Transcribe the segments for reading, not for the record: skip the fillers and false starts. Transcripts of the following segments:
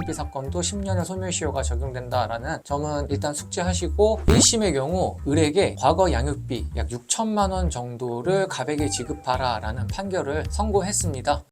양육비 사건도 10년의 소멸시효가 적용된다라는 점은 일단 숙지하시고 1심의 경우 을에게 과거 양육비 약 6천만 원 정도를 갑에게 지급하라 라는 판결을 선고했습니다.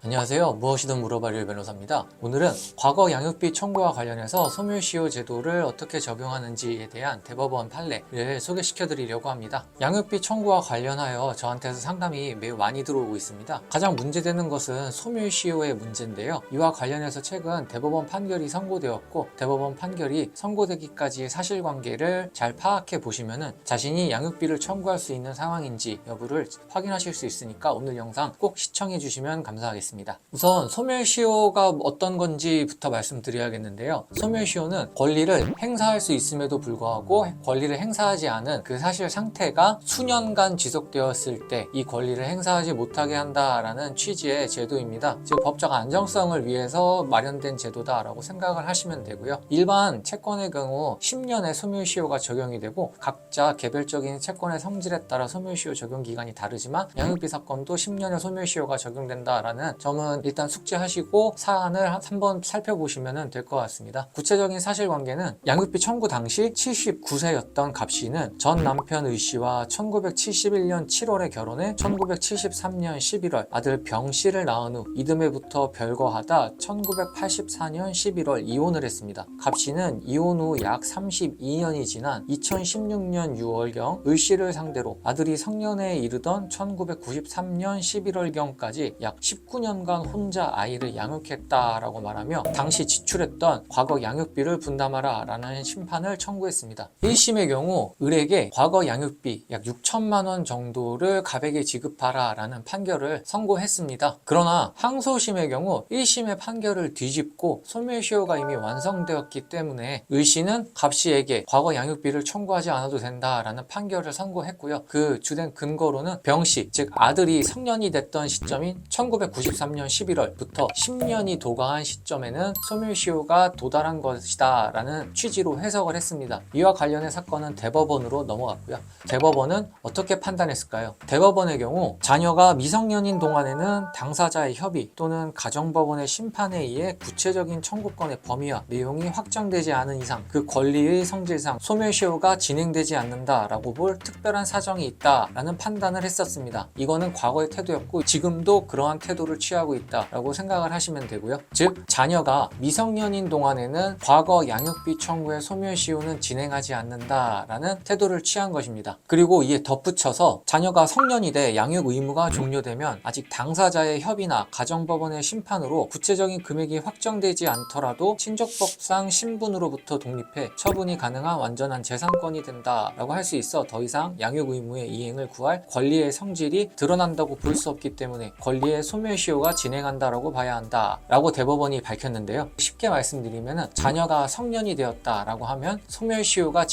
안녕하세요. 무엇이든 물어봐릴 변호사입니다. 오늘은 과거 양육비 청구와 관련해서 소멸시효 제도를 어떻게 적용하는지에 대한 대법원 판례를 소개시켜 드리려고 합니다. 양육비 청구와 관련하여 저한테서 상담이 매우 많이 들어오고 있습니다. 가장 문제되는 것은 소멸시효의 문제인데요. 이와 관련해서 최근 대법원 판결이 선고되었고 대법원 판결이 선고되기까지의 사실관계를 잘 파악해 보시면 자신이 양육비를 청구할 수 있는 상황인지 여부를 확인하실 수 있으니까 오늘 영상 꼭 시청해 주시면 감사하겠습니다. 우선 소멸시효가 어떤 건지부터 말씀드려야겠는데요. 소멸시효는 권리를 행사할 수 있음에도 불구하고 권리를 행사하지 않은 그 사실 상태가 수년간 지속되었을 때 이 권리를 행사하지 못하게 한다라는 취지의 제도입니다. 즉 법적 안정성을 위해서 마련된 제도다라고 생각을 하시면 되고요. 일반 채권의 경우 10년의 소멸시효가 적용이 되고 각자 개별적인 채권의 성질에 따라 소멸시효 적용 기간이 다르지만 양육비 사건도 10년의 소멸시효가 적용된다라는 점은 일단 숙지하시고 사안을 한번 살펴보시면 될 것 같습니다. 구체적인 사실관계는 양육비 청구 당시 79세였던 갑씨는 전 남편 을씨와 1971년 7월에 결혼해 1973년 11월 아들 병씨를 낳은 후 이듬해부터 별거하다 1984년 11월 이혼을 했습니다. 갑씨는 이혼 후 약 32년이 지난 2016년 6월경 을씨를 상대로 아들이 성년에 이르던 1993년 11월경까지 약 19년간 혼자 아이를 양육했다라고 말하며 당시 지출했던 과거 양육비를 분담하라 라는 심판을 청구했습니다. 1심의 경우 을에게 과거 양육비 약 6천만 원 정도를 갑에게 지급하라 라는 판결을 선고했습니다. 그러나 항소심의 경우 1심의 판결을 뒤집고 소멸시효가 이미 완성되었기 때문에 을씨는 갑씨에게 과거 양육비를 청구하지 않아도 된다라는 판결을 선고했고요. 그 주된 근거로는 병씨, 즉 아들이 성년이 됐던 시점인 1993년 11월부터 10년이 도과한 시점에는 소멸시효가 도달한 것이다 라는 취지로 해석을 했습니다. 이와 관련의 사건은 대법원으로 넘어갔고요. 대법원은 어떻게 판단했을까요? 대법원의 경우 자녀가 미성년인 동안에는 당사자의 협의 또는 가정법원의 심판에 의해 구체적인 청구권의 범위와 내용이 확정되지 않은 이상 그 권리의 성질상 소멸시효가 진행되지 않는다라고 볼 특별한 사정이 있다라는 판단을 했었습니다. 이거는 과거의 태도였고 지금도 그러한 태도를 취하고 있다라고 생각을 하시면 되고요. 즉 자녀가 미성년인 동안에는 과거 양육비 청구의 소멸시효는 진행하지 않는다라는 태도를 취한 것입니다. 그리고 이에 덧붙여서 자녀가 성년이 돼 양육 의무가 종료되면 아직 당사자의 협의나 가정법원의 심판으로 구체적인 금액이 확정되지 않더라도 친족법상 신분으로부터 독립해 처분이 가능한 완전한 재산권이 된다라고 할 수 있어 더 이상 양육 의무의 이행을 구할 권리의 성질이 드러난다고 볼 수 없기 때문에 권리의 소멸시효가 진행한다라고 봐야 한다라고 대법원이 밝혔는데요. 쉽게 말씀드리면 자녀가 성년이 되었다라고 하면 소멸시효가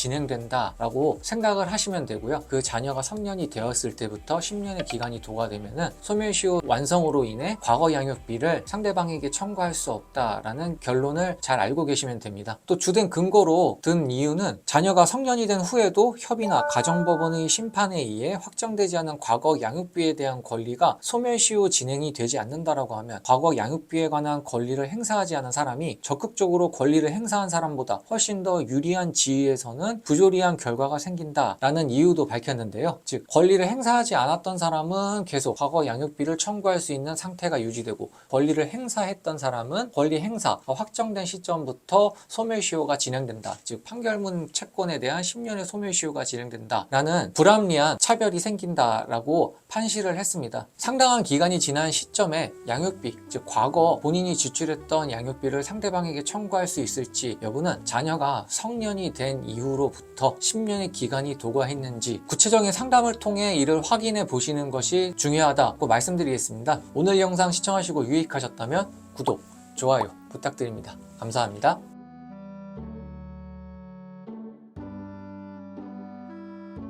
진행된다라고 생각을 하시면 되고요. 그 자녀가 성년이 되었을 때부터 10년의 기간이 도과되면 소멸시효 완성으로 인해 과거 양육비를 상대방에게 청구할 수 없다라는 결론을 잘 알고 계시면 됩니다. 또 주된 근거로 든 이유는 자녀가 성년이 된 후에도 협의나 가정법원의 심판에 의해 확정되지 않은 과거 양육비에 대한 권리가 소멸시효 진행이 되지 않는다라고 하면 과거 양육비에 관한 권리를 행사하지 않은 사람이 적극적으로 권리를 행사한 사람보다 훨씬 더 유리한 지위에서는 부조리한 결과가 생긴다라는 이유도 밝혔는데요. 즉 권리를 행사하지 않았던 사람은 계속 과거 양육비를 청구할 수 있는 상태가 유지되고 권리를 행사했던 사람은 권리 행사가 확정된 시점부터 소멸시효가 진행된다. 즉 판결문 채권에 대한 10년의 소멸시효가 진행된다라는 불합리한 차별이 생긴다라고 판시를 했습니다. 상당한 기간이 지난 시점에 양육비, 즉 과거 본인이 지출했던 양육비를 상대방에게 청구할 수 있을지 여부는 자녀가 성년이 된 이후로부터 10년의 기간이 도과했는지 구체적인 상담을 통해 이를 확인해 보시는 것이 중요하다고 말씀드리겠습니다. 오늘 영상 시청하시고 유익하셨다면 구독, 좋아요 부탁드립니다. 감사합니다.